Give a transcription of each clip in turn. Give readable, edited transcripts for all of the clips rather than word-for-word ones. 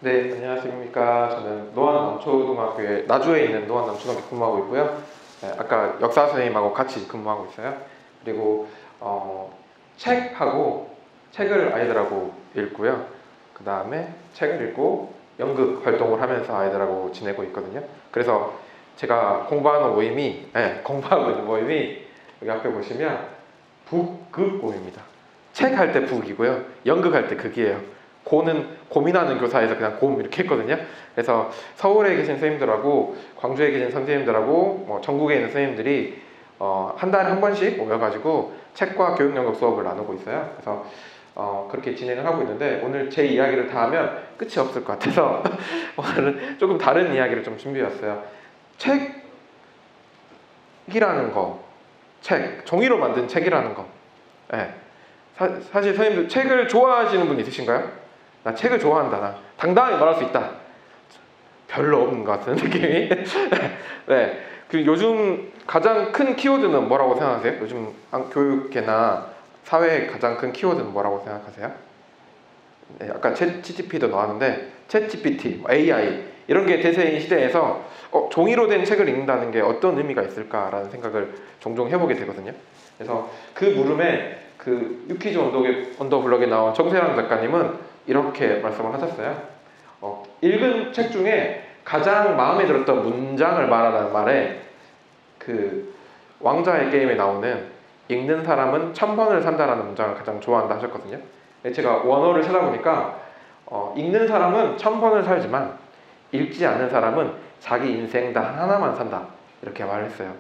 네, 안녕하십니까. 저는 노안남초등학교에 나주에 있는 노안남초등학교 근무하고 있고요. 네, 아까 역사 선생님하고 같이 근무하고 있어요. 그리고 책을 아이들하고 읽고요. 그 다음에 책을 읽고 연극 활동을 하면서 아이들하고 지내고 있거든요. 그래서 제가 공부하는 모임이, 공부하고 있는 모임이 여기 앞에 보시면 북극고입니다. 책 할 때 북이고요. 연극 할 때 극이에요. 고는 고민하는 교사에서 그냥 곰 이렇게 했거든요. 그래서 서울에 계신 선생님들하고 광주에 계신 선생님들하고 전국에 있는 선생님들이 한 달에 한 번씩 모여가지고 책과 교육연극 수업을 나누고 있어요. 그래서 그렇게 진행을 하고 있는데 오늘 제 이야기를 다 하면 끝이 없을 것 같아서 오늘은 조금 다른 이야기를 좀 준비해왔어요. 책이라는 거, 종이로 만든 책이라는 거. 네. 사실 선생님들 책을 좋아하시는 분 있으신가요? 나 책을 좋아한다. 나 당당하게 말할 수 있다. 별로 없는 것 같은 느낌이. 네. 그 요즘 가장 큰 키워드는 뭐라고 생각하세요? 요즘 교육계나 사회의 가장 큰 키워드는 뭐라고 생각하세요? 네, 아까 챗GPT도 나왔는데 챗GPT, AI 이런 게 대세인 시대에서 종이로 된 책을 읽는다는 게 어떤 의미가 있을까라는 생각을 종종 해보게 되거든요. 그래서 그 물음에 그 유퀴즈 언더블럭에 나온 정세환 작가님은 이렇게 말씀을 하셨어요. 읽은 책 중에 가장 마음에 들었던 문장을 말하는 말에 그 왕좌의 게임에 나오는 읽는 사람은 1000번을 산다라는 문장을 가장 좋아한다 하셨거든요. 제가 원어를 찾아보니까 읽는 사람은 1000번을 살지만 읽지 않는 사람은 자기 인생 단 하나만 산다 이렇게 말을 했어요.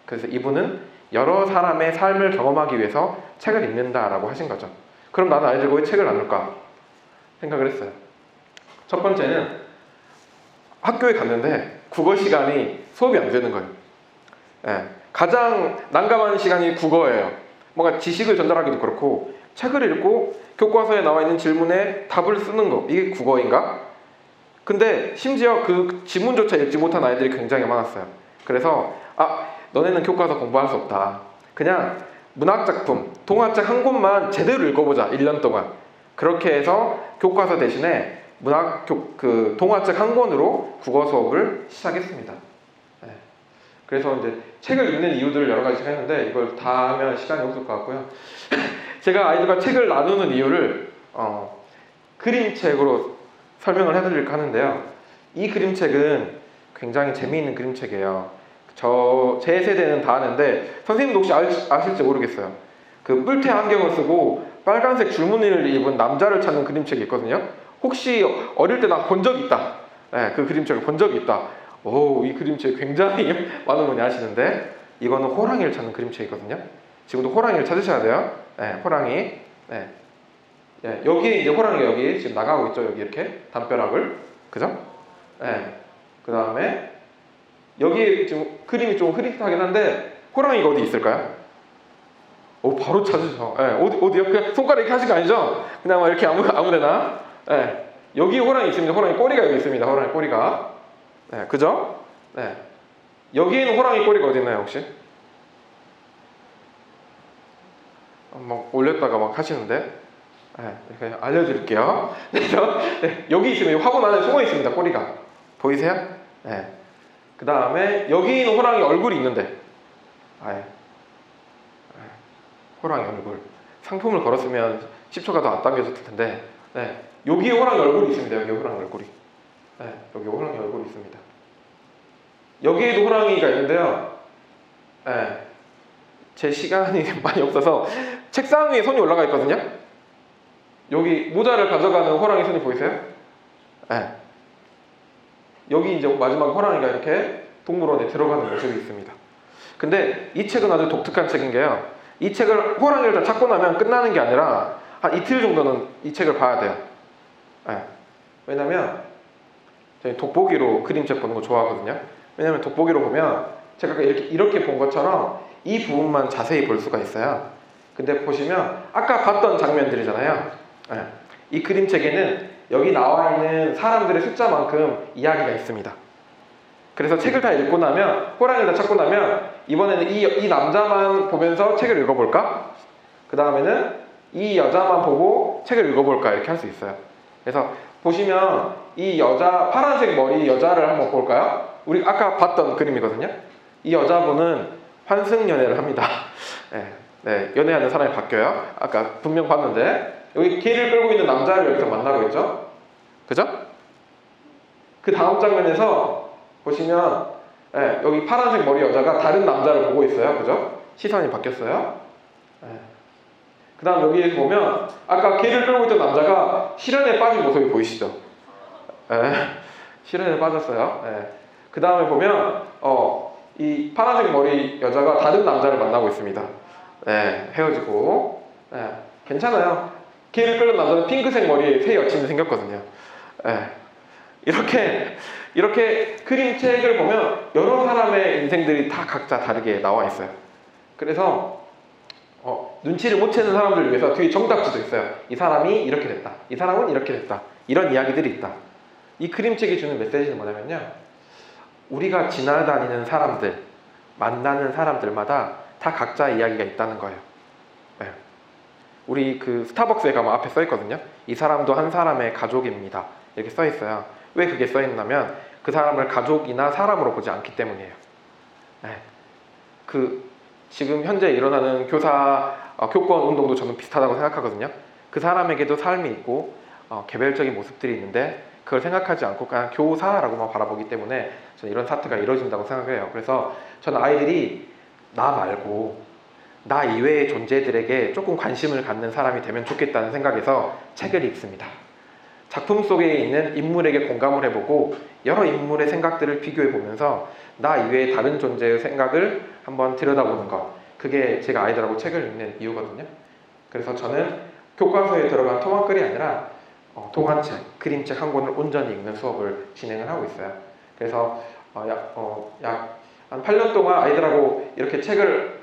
그래서 이분은 여러 사람의 삶을 경험하기 위해서 책을 읽는다라고 하신 거죠. 그럼 나는 아이들과 왜 책을 나눌까 생각을 했어요. 첫 번째는 학교에 갔는데 국어 시간이 수업이 안 되는 거예요. 가장 난감한 시간이 국어예요. 뭔가 지식을 전달하기도 그렇고 책을 읽고 교과서에 나와 있는 질문에 답을 쓰는 거, 이게 국어인가? 근데 심지어 그 지문조차 읽지 못한 아이들이 굉장히 많았어요. 그래서 너네는 교과서 공부할 수 없다. 그냥 문학작품, 동화책 한 권만 제대로 읽어보자. 1년 동안. 그렇게 해서 교과서 대신에 동화책 한 권으로 국어 수업을 시작했습니다. 그래서 이제 책을 읽는 이유들을 여러 가지 했는데 이걸 다 하면 시간이 없을 것 같고요. 제가 아이들과 책을 나누는 이유를 그림책으로 설명을 해드릴까 하는데요. 이 그림책은 굉장히 재미있는 그림책이에요. 제 세대는 다 아는데 선생님도 혹시 아실지 모르겠어요. 그 뿔테 안경을 쓰고 빨간색 줄무늬를 입은 남자를 찾는 그림책이 있거든요. 혹시 어릴 때 나 본 적이 있다. 그 그림책을 본 적이 있다. 이 그림책 굉장히 많은 분이 아시는데 이거는 호랑이를 찾는 그림책이거든요. 지금도 호랑이를 찾으셔야 돼요. 호랑이. 여기 이제 호랑이가 여기 지금 나가고 있죠. 여기 이렇게 담벼락을. 그죠? 그 다음에 여기 지금 그림이 좀 흐릿하긴 한데 호랑이가 어디 있을까요? 바로 찾으죠. 어디요? 그냥 손가락 이렇게 하신 거 아니죠? 그냥 이렇게 아무데나. 여기 호랑이 있습니다. 호랑이 꼬리가 여기 있습니다. 호랑이 꼬리가. 그죠? 여기에는 호랑이 꼬리가 어디 있나요, 혹시? 막 올렸다가 막 하시는데. 그냥 알려드릴게요. 여기 있으면 화분 안에 숨어 있습니다. 꼬리가. 보이세요? 그 다음에 여기 있는 호랑이 얼굴이 있는데. 호랑이 얼굴. 상품을 걸었으면 10초가 더 앞당겨졌을 텐데. 여기 호랑이 얼굴이 있습니다. 여기 호랑이 얼굴이. 여기 호랑이 얼굴이 있습니다. 여기에도 호랑이가 있는데요. 제 시간이 많이 없어서 책상 위에 손이 올라가 있거든요. 여기 모자를 가져가는 호랑이 손이 보이세요? 여기 이제 마지막 호랑이가 이렇게 동물원에 들어가는 모습이 있습니다. 근데 이 책은 아주 독특한 책인 게요. 이 책을 호랑이를 다 찾고 나면 끝나는 게 아니라 한 이틀 정도는 이 책을 봐야 돼요. 왜냐면 저희 돋보기로 그림책 보는 거 좋아하거든요. 왜냐면 돋보기로 보면 제가 이렇게 본 것처럼 이 부분만 자세히 볼 수가 있어요. 근데 보시면 아까 봤던 장면들이잖아요. 이 그림책에는 여기 나와 있는 사람들의 숫자만큼 이야기가 있습니다. 그래서 책을 다 읽고 나면 호랑이를 다 찾고 나면 이번에는 이 남자만 보면서 책을 읽어볼까? 그 다음에는 이 여자만 보고 책을 읽어볼까? 이렇게 할 수 있어요. 그래서 보시면 이 여자 파란색 머리 여자를 한번 볼까요? 우리 아까 봤던 그림이거든요. 이 여자분은 환승연애를 합니다. 네, 네, 연애하는 사람이 바뀌어요. 아까 분명 봤는데 여기 개를 끌고 있는 남자를 여기서 만나고 있죠. 그죠? 그 다음 장면에서 보시면 네, 여기 파란색 머리 여자가 다른 남자를 보고 있어요. 그죠? 시선이 바뀌었어요. 네. 그 다음 여기에 보면 아까 개를 끌고 있던 남자가 실연에 빠진 모습이 보이시죠? 네, 실연에 빠졌어요. 네. 그 다음에 보면 이 파란색 머리 여자가 다른 남자를 만나고 있습니다. 네, 헤어지고. 네, 괜찮아요. 개를 끌는 남자는 핑크색 머리에 새 여친이 생겼거든요. 네, 이렇게 그림책을 보면 여러 사람의 인생들이 다 각자 다르게 나와 있어요. 그래서 눈치를 못 채는 사람들을 위해서 뒤에 정답지도 있어요. 이 사람이 이렇게 됐다. 이 사람은 이렇게 됐다. 이런 이야기들이 있다. 이 그림책이 주는 메시지는 뭐냐면요. 우리가 지나다니는 사람들, 만나는 사람들마다 다 각자의 이야기가 있다는 거예요. 네. 우리 그 스타벅스에 가면 앞에 써 있거든요. 이 사람도 한 사람의 가족입니다. 이렇게 써 있어요. 왜 그게 써 있냐면 그 사람을 가족이나 사람으로 보지 않기 때문이에요. 네. 지금 현재 일어나는 교권 운동도 저는 비슷하다고 생각하거든요. 그 사람에게도 삶이 있고 개별적인 모습들이 있는데 그걸 생각하지 않고 그냥 교사라고만 바라보기 때문에 저는 이런 사태가 이루어진다고 생각해요. 그래서 저는 아이들이 나 말고 나 이외의 존재들에게 조금 관심을 갖는 사람이 되면 좋겠다는 생각에서 책을 읽습니다. 작품 속에 있는 인물에게 공감을 해보고 여러 인물의 생각들을 비교해보면서 나 이외의 다른 존재의 생각을 한번 들여다보는 것, 그게 제가 아이들하고 책을 읽는 이유거든요. 그래서 저는 교과서에 들어간 토막글이 아니라 동화책, 그림책 한 권을 온전히 읽는 수업을 진행을 하고 있어요. 그래서 약 한 8년 동안 아이들하고 이렇게 책을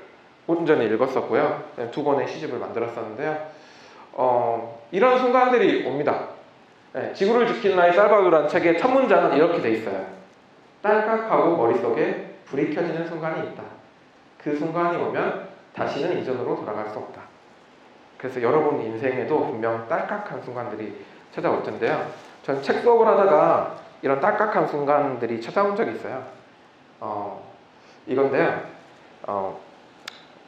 온전히 읽었었고요. 2권의 시집을 만들었었는데요. 이런 순간들이 옵니다. 네, 지구를 지키는 아이 살바도르라는 책의 첫 문장은 이렇게 돼 있어요. 딸깍하고 머릿속에 불이 켜지는 순간이 있다. 그 순간이 오면 다시는 이전으로 돌아갈 수 없다. 그래서 여러분 인생에도 분명 딸깍한 순간들이 찾아올 텐데요. 전 책 수업을 하다가 이런 딸깍한 순간들이 찾아온 적이 있어요. 이건데요.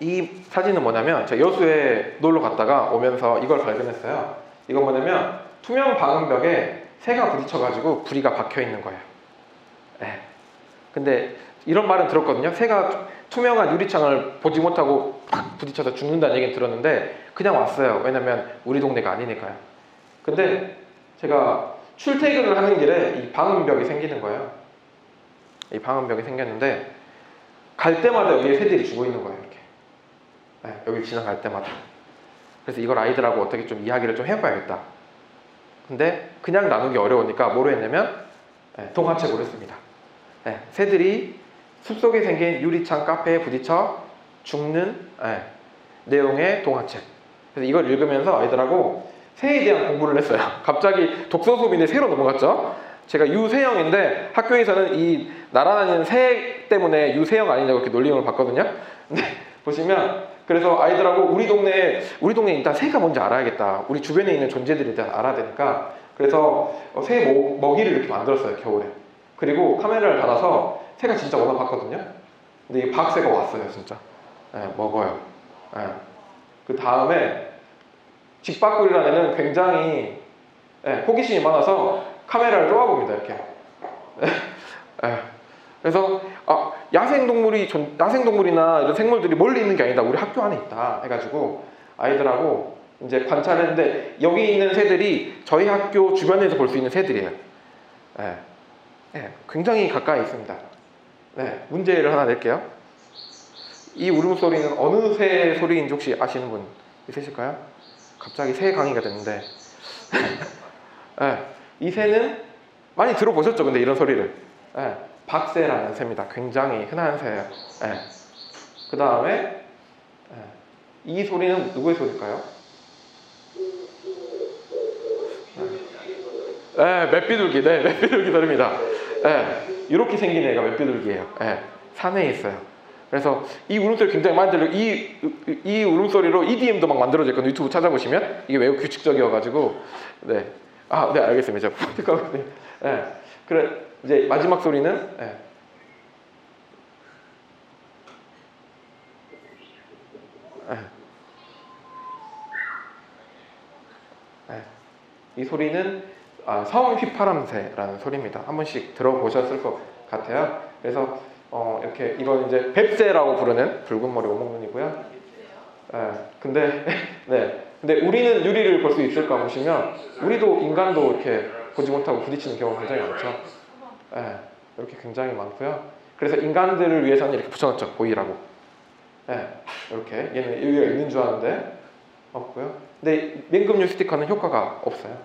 이 사진은 뭐냐면 제가 여수에 놀러 갔다가 오면서 이걸 발견했어요. 이건 뭐냐면 투명 방음벽에 새가 부딪혀가지고 부리가 박혀 있는 거예요. 네. 근데 이런 말은 들었거든요. 새가 투명한 유리창을 보지 못하고 팍 부딪혀서 죽는다는 얘기는 들었는데 그냥 왔어요. 왜냐면 우리 동네가 아니니까요. 근데 제가 출퇴근을 하는 길에 이 방음벽이 생기는 거예요. 이 방음벽이 생겼는데 갈 때마다 여기에 새들이 죽어 있는 거예요. 이렇게. 네, 여기 지나갈 때마다. 그래서 이걸 아이들하고 어떻게 좀 이야기를 좀 해봐야겠다. 근데 그냥 나누기 어려우니까 뭐로 했냐면 동화책으로 했습니다. 네, 새들이 숲속에 생긴 유리창 카페에 부딪혀 죽는 내용의 동화책. 그래서 이걸 읽으면서 아이들하고 새에 대한 공부를 했어요. 갑자기 독서 수업인데 새로 넘어갔죠. 제가 유새형인데 학교에서는 이 날아다니는 새 때문에 유새형 아니냐고 이렇게 놀림을 받거든요. 근데 보시면 그래서 아이들하고 우리 동네에 일단 새가 뭔지 알아야겠다. 우리 주변에 있는 존재들에 대한 알아야 되니까 그래서 새 먹이를 이렇게 만들었어요. 겨울에. 그리고 카메라를 달아서 새가 진짜 오나 봤거든요. 근데 이 박새가 왔어요. 진짜. 먹어요. 그 다음에 직박꿀이라는 애는 굉장히 호기심이 많아서 카메라를 쪼아봅니다. 이렇게. 그래서 야생동물이나 이런 생물들이 멀리 있는 게 아니다. 우리 학교 안에 있다 해가지고 아이들하고 이제 관찰했는데 여기 있는 새들이 저희 학교 주변에서 볼 수 있는 새들이에요. 굉장히 가까이 있습니다. 문제를 하나 낼게요. 이 울음소리는 어느 새 소리인지 혹시 아시는 분 있으실까요? 갑자기 새 강의가 됐는데 이 새는 많이 들어보셨죠? 근데 이런 소리를 박새라는 새입니다. 굉장히 흔한 새예요. 그 다음에 이 소리는 누구의 소리일까요? 맷비둘기. 맷비둘기 소리입니다. 이렇게 생긴 애가 맷비둘기예요. 산에 있어요. 그래서 이 울음소리 굉장히 많이 들려요. 이 울음소리로 EDM도 막 만들어져 있거든요. 유튜브 찾아보시면 이게 매우 규칙적이어가지고 아, 네, 알겠습니다. 제가 부탁하겠습니다. 네. 그래, 이제 마지막 소리는, 네. 네. 네. 이 소리는 성휘파람새라는 소리입니다. 한 번씩 들어보셨을 것 같아요. 그래서 이렇게 이건 이제 뱁새라고 부르는 붉은 머리 오목눈이고요. 네. 근데 네. 근데 우리는 유리를 볼 수 있을까 보시면 우리도 인간도 이렇게 보지 못하고 부딪히는 경우가 굉장히 많죠. 네. 이렇게 굉장히 많고요. 그래서 인간들을 위해서는 이렇게 붙여놓죠. 보이라고. 네. 이렇게 얘는 여기가 있는 줄 아는데 없고요. 근데 맹금류 스티커는 효과가 없어요.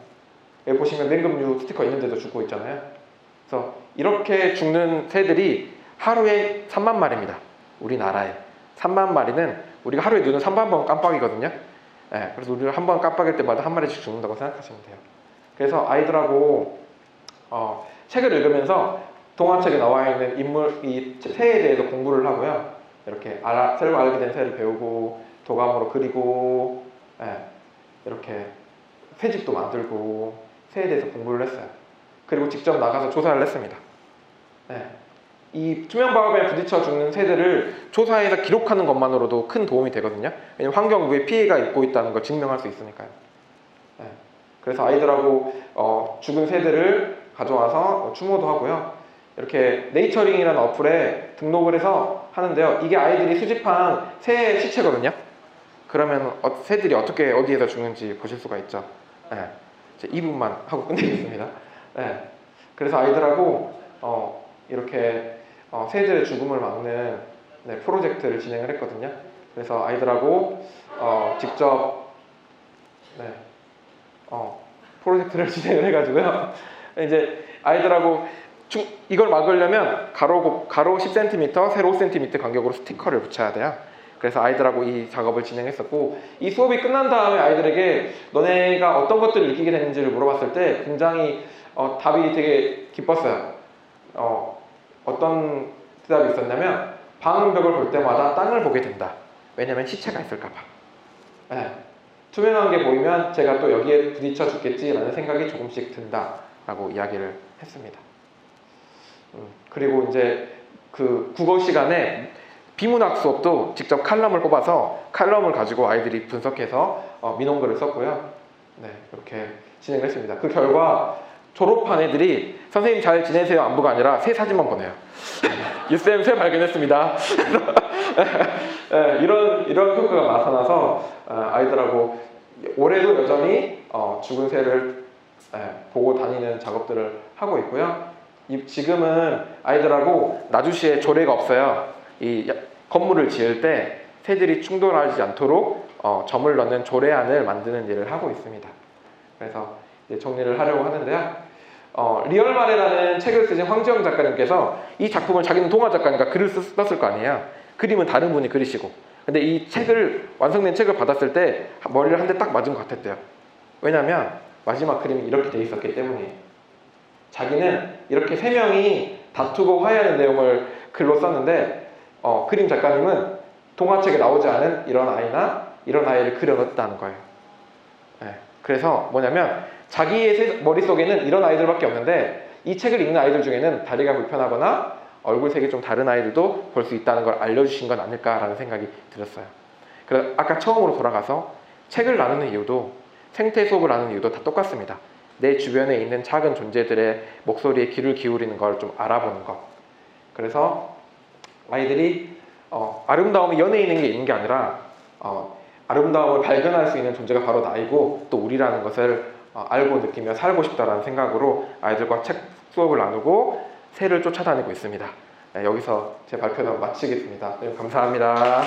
여기 보시면 맹금류 스티커 있는데도 죽고 있잖아요. 그래서 이렇게 죽는 새들이 하루에 3만 마리입니다. 우리나라에 3만 마리는 우리가 하루에 눈을 3만 번 깜빡이거든요. 네, 그래서 우리가 한 번 깜빡일 때마다 한 마리씩 죽는다고 생각하시면 돼요. 그래서 아이들하고 책을 읽으면서 동화책에 나와 있는 인물, 이 새에 대해서 공부를 하고요. 이렇게 새로 알게 된 새를 배우고 도감으로 그리고 이렇게 새집도 만들고 새에 대해서 공부를 했어요. 그리고 직접 나가서 조사를 했습니다. 이 투명바우버에 부딪혀 죽는 새들을 조사해서 기록하는 것만으로도 큰 도움이 되거든요. 왜냐면 환경부에 피해가 입고 있다는 걸 증명할 수 있으니까요. 그래서 아이들하고 죽은 새들을 가져와서 추모도 하고요. 이렇게 네이처링이라는 어플에 등록을 해서 하는데요. 이게 아이들이 수집한 새 시체거든요. 그러면 새들이 어떻게 어디에서 죽는지 보실 수가 있죠. 이제 2분만 하고 끝내겠습니다. 그래서 아이들하고 이렇게 새들의 죽음을 막는 프로젝트를 진행을 했거든요. 그래서 아이들하고 직접 프로젝트를 진행을 해가지고요. 이제 아이들하고 이걸 막으려면 가로 10cm, 세로 5cm 간격으로 스티커를 붙여야 돼요. 그래서 아이들하고 이 작업을 진행했었고, 이 수업이 끝난 다음에 아이들에게 너네가 어떤 것들을 느끼게 되는지를 물어봤을 때 굉장히 답이 되게 기뻤어요. 어떤 대답이 있었냐면 방음벽을 볼 때마다 땅을 보게 된다. 왜냐면 시체가 있을까봐. 투명한 게 보이면 제가 또 여기에 부딪혀 죽겠지라는 생각이 조금씩 든다라고 이야기를 했습니다. 그리고 이제 그 국어 시간에 비문학 수업도 직접 칼럼을 뽑아서 칼럼을 가지고 아이들이 분석해서 민원글을 썼고요. 이렇게 진행을 했습니다. 그 결과 졸업한 애들이 선생님 잘 지내세요 안부가 아니라 새 사진만 보내요. 유쌤 새 발견했습니다. 이런 효과가 나타나서 아이들하고 올해도 여전히 죽은 새를 보고 다니는 작업들을 하고 있고요. 지금은 아이들하고 나주시에 조례가 없어요. 이 건물을 지을 때 새들이 충돌하지 않도록 점을 넣는 조례안을 만드는 일을 하고 있습니다. 그래서 이제 정리를 하려고 하는데요. 리얼마레라는 책을 쓰신 황지영 작가님께서 이 작품을 자기는 동화 작가니까 글을 썼을 거 아니에요. 그림은 다른 분이 그리시고. 근데 이 책을 완성된 책을 받았을 때 머리를 한 대 딱 맞은 것 같았대요. 왜냐면 마지막 그림이 이렇게 돼 있었기 때문이에요. 자기는 이렇게 세 명이 다투고 화해하는 내용을 글로 썼는데 그림 작가님은 동화책에 나오지 않은 이런 아이나 이런 아이를 그려놨다는 거예요. 그래서 뭐냐면 자기의 머릿속에는 이런 아이들밖에 없는데 이 책을 읽는 아이들 중에는 다리가 불편하거나 얼굴색이 좀 다른 아이들도 볼 수 있다는 걸 알려주신 건 아닐까라는 생각이 들었어요. 그래서 아까 처음으로 돌아가서 책을 나누는 이유도 생태 수업을 나누는 이유도 다 똑같습니다. 내 주변에 있는 작은 존재들의 목소리에 귀를 기울이는 걸 좀 알아보는 것. 그래서 아이들이 아름다움이 연예에 있는 게 있는 게 아니라 아름다움을 발견할 수 있는 존재가 바로 나이고 또 우리라는 것을 알고 느끼며 살고 싶다라는 생각으로 아이들과 책 수업을 나누고 새를 쫓아다니고 있습니다. 여기서 제 발표는 마치겠습니다. 감사합니다.